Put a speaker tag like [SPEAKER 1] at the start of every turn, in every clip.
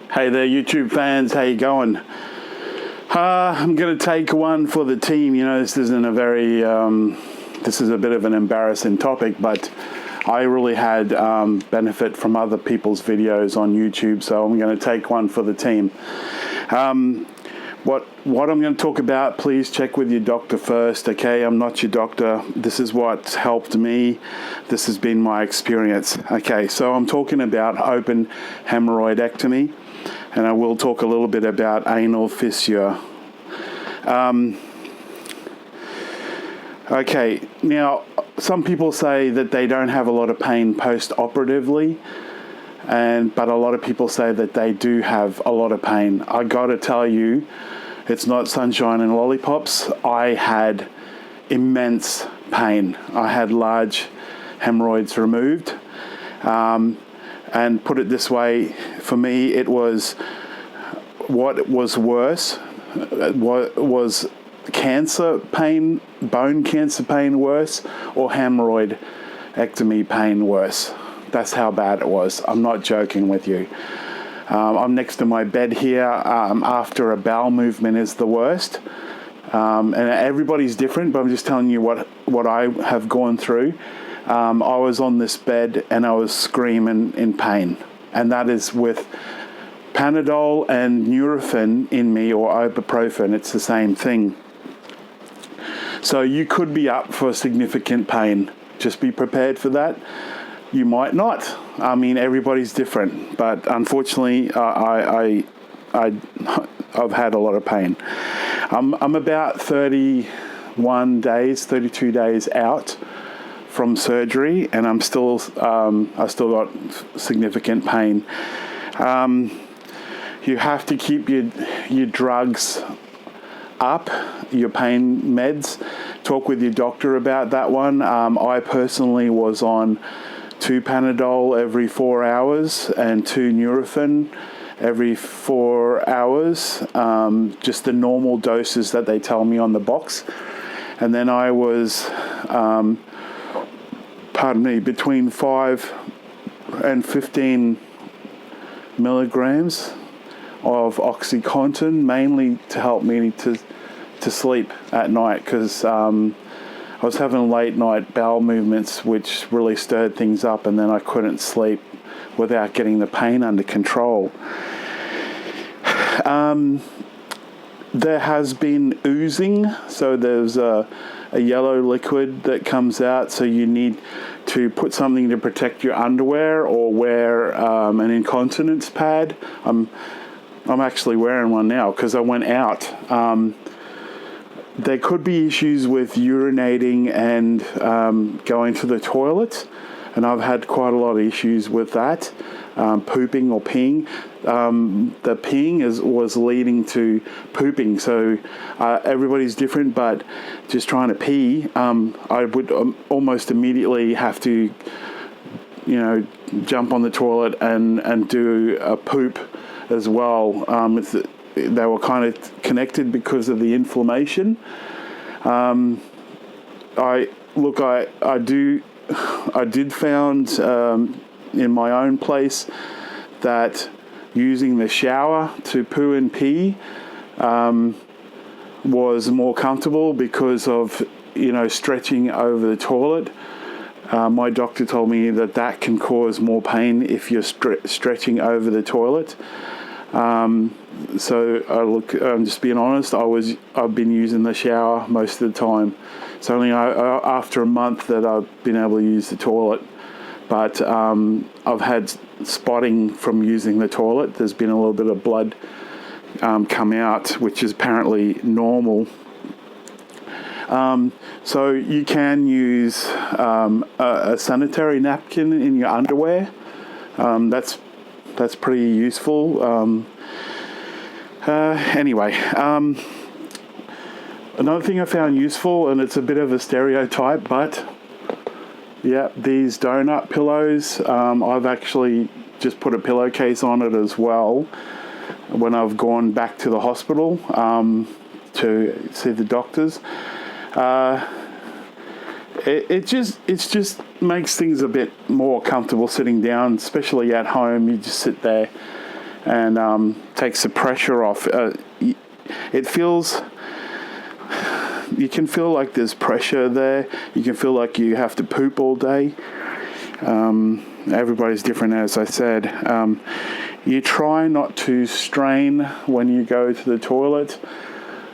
[SPEAKER 1] Hey there, YouTube fans. How you going? I'm going to take one for the team. You know, this isn't a very, this is a bit of an embarrassing topic, but I really had benefit from other people's videos on YouTube, so I'm going to take one for the team. What I'm going to talk about, please check with your doctor first, okay? I'm not your doctor. This is what's helped me. This has been my experience. Okay, so I'm talking about open haemorrhoidectomy, and I will talk a little bit about anal fissure. Okay, now some people say that they don't have a lot of pain post-operatively, but a lot of people say that they do have a lot of pain. I got to tell you, it's not sunshine and lollipops. I had immense pain. I had large hemorrhoids removed. And put it this way, for me, it was what was worse. Was cancer pain, bone cancer pain worse, or haemorrhoidectomy pain worse? That's how bad it was. I'm not joking with you. I'm next to my bed here. After a bowel movement is the worst. And everybody's different, but I'm just telling you what I have gone through. I was on this bed and I was screaming in pain. And that is with Panadol and Nurofen in me, or ibuprofen. It's the same thing. So you could be up for significant pain. Just be prepared for that. You might not. I mean, everybody's different, but unfortunately, I've had a lot of pain. I'm about 32 days out from surgery, and I still got significant pain. You have to keep your drugs up, your pain meds. Talk with your doctor about that one. I personally was on 2 Panadol every 4 hours and 2 Nurofen every 4 hours, just the normal doses that they tell me on the box. And then I was, between 5 and 15 milligrams of OxyContin, mainly to help me to sleep at night, because I was having late night bowel movements which really stirred things up, and then I couldn't sleep without getting the pain under control. There has been oozing, so there's a yellow liquid that comes out, so you need to put something to protect your underwear or wear an incontinence pad. I'm actually wearing one now because I went out. There could be issues with urinating and going to the toilet, and I've had quite a lot of issues with that, pooping or peeing. The peeing was leading to pooping, so everybody's different, but just trying to pee, I would almost immediately have to, jump on the toilet and do a poop as well. They were kind of connected because of the inflammation. I did found in my own place that using the shower to poo and pee was more comfortable because of stretching over the toilet. My doctor told me that can cause more pain if you're stretching over the toilet. So I'm just being honest. I've been using the shower most of the time. It's only after a month that I've been able to use the toilet. But I've had spotting from using the toilet. There's been a little bit of blood come out, which is apparently normal. So you can use a sanitary napkin in your underwear. That's pretty useful. Anyway, another thing I found useful, and it's a bit of a stereotype, but yeah, these donut pillows. I've actually just put a pillowcase on it as well when I've gone back to the hospital to see the doctors. It just makes things a bit more comfortable sitting down, especially at home. You just sit there and takes the pressure off. It feels, you can feel like there's pressure there. You can feel like you have to poop all day. Everybody's different, as I said. You try not to strain when you go to the toilet,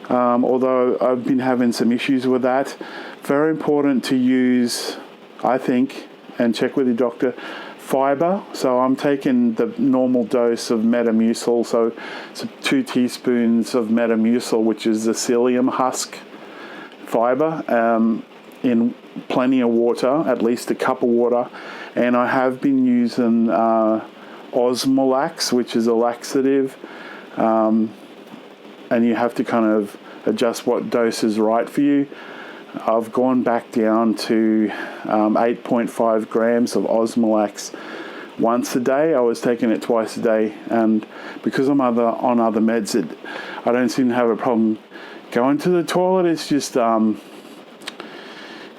[SPEAKER 1] although I've been having some issues with that. Very important to use, I think, and check with your doctor, fiber. So I'm taking the normal dose of Metamucil, so it's 2 teaspoons of Metamucil, which is the psyllium husk fiber, in plenty of water, at least a cup of water. And I have been using Osmolax, which is a laxative, and you have to kind of adjust what dose is right for you. I've gone back down to 8.5 grams of Osmolax once a day. I was taking it twice a day, and because I'm on other meds, I don't seem to have a problem going to the toilet. It's just,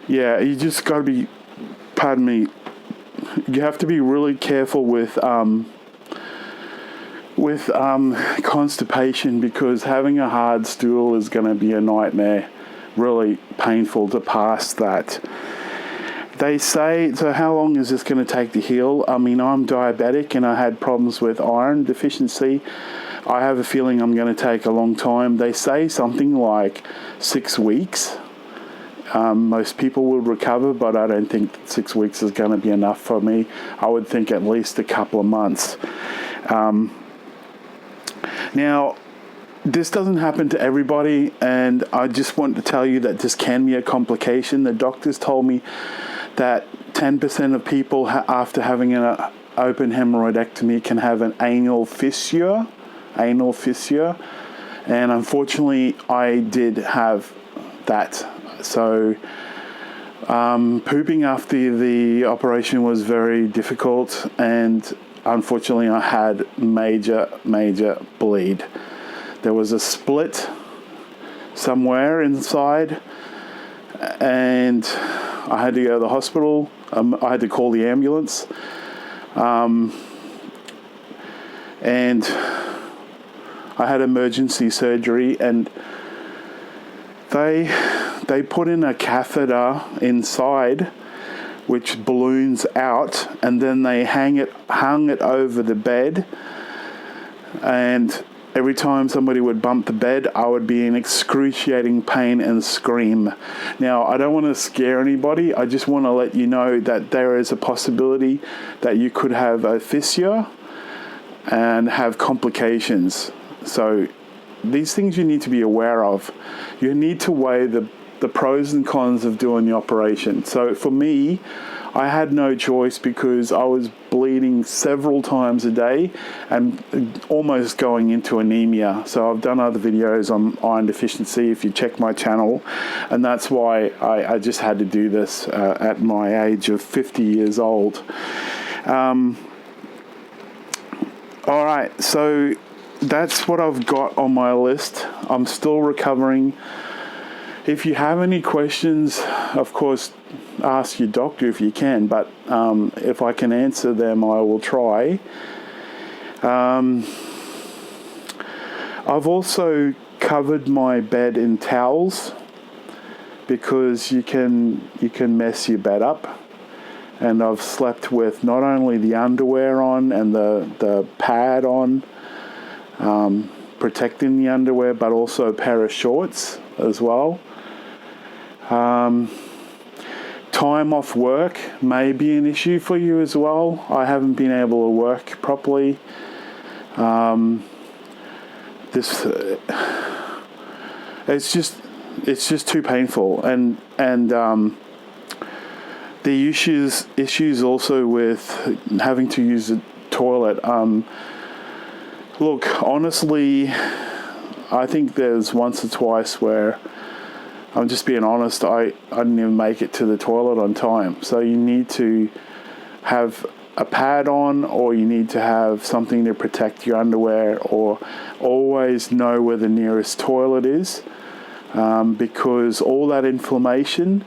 [SPEAKER 1] you just got to be, pardon me, you have to be really careful with constipation, because having a hard stool is going to be a nightmare. Really painful to pass that. They say, so how long is this going to take to heal? I mean, I'm diabetic and I had problems with iron deficiency. I have a feeling I'm going to take a long time. They say something like 6 weeks. Most people will recover, but I don't think 6 weeks is going to be enough for me. I would think at least a couple of months. Now, this doesn't happen to everybody, and I just want to tell you that this can be a complication. The doctors told me that 10% of people after having an open haemorrhoidectomy can have an anal fissure, and unfortunately I did have that. So pooping after the operation was very difficult, and unfortunately I had major bleed. There was a split somewhere inside, and I had to go to the hospital. I had to call the ambulance, and I had emergency surgery, and they put in a catheter inside which balloons out, and then they hung it over the bed, and every time somebody would bump the bed, I would be in excruciating pain and scream. Now, I don't want to scare anybody. I just want to let you know that there is a possibility that you could have a fissure and have complications. So these things you need to be aware of. You need to weigh the pros and cons of doing the operation. So for me, I had no choice, because I was bleeding several times a day and almost going into anemia. So I've done other videos on iron deficiency if you check my channel, and that's why I just had to do this at my age of 50 years old. All right, so that's what I've got on my list. I'm still recovering. If you have any questions, of course, ask your doctor if you can, but if I can answer them, I will try. I've also covered my bed in towels, because you can mess your bed up. And I've slept with not only the underwear on and the pad on, protecting the underwear, but also a pair of shorts as well. Time off work may be an issue for you as well. I haven't been able to work properly. It's just too painful, and the issues also with having to use the toilet. Look, honestly, I think there's once or twice where, I'm just being honest, I didn't even make it to the toilet on time. So you need to have a pad on, or you need to have something to protect your underwear, or always know where the nearest toilet is, because all that inflammation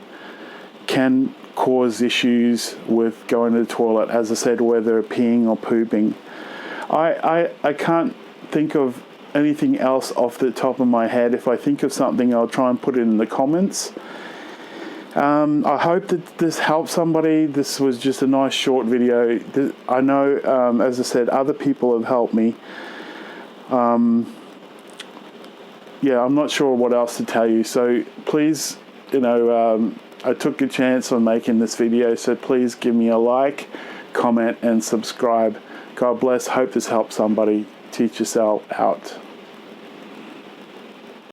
[SPEAKER 1] can cause issues with going to the toilet, as I said, whether peeing or pooping. I can't think of anything else off the top of my head. If I think of something, I'll try and put it in the comments. I hope that this helps somebody. This was just a nice short video. I know, as I said, other people have helped me. Yeah, I'm not sure what else to tell you. So please, I took a chance on making this video. So please give me a like, comment, and subscribe. God bless. Hope this helps somebody. Teach yourself out.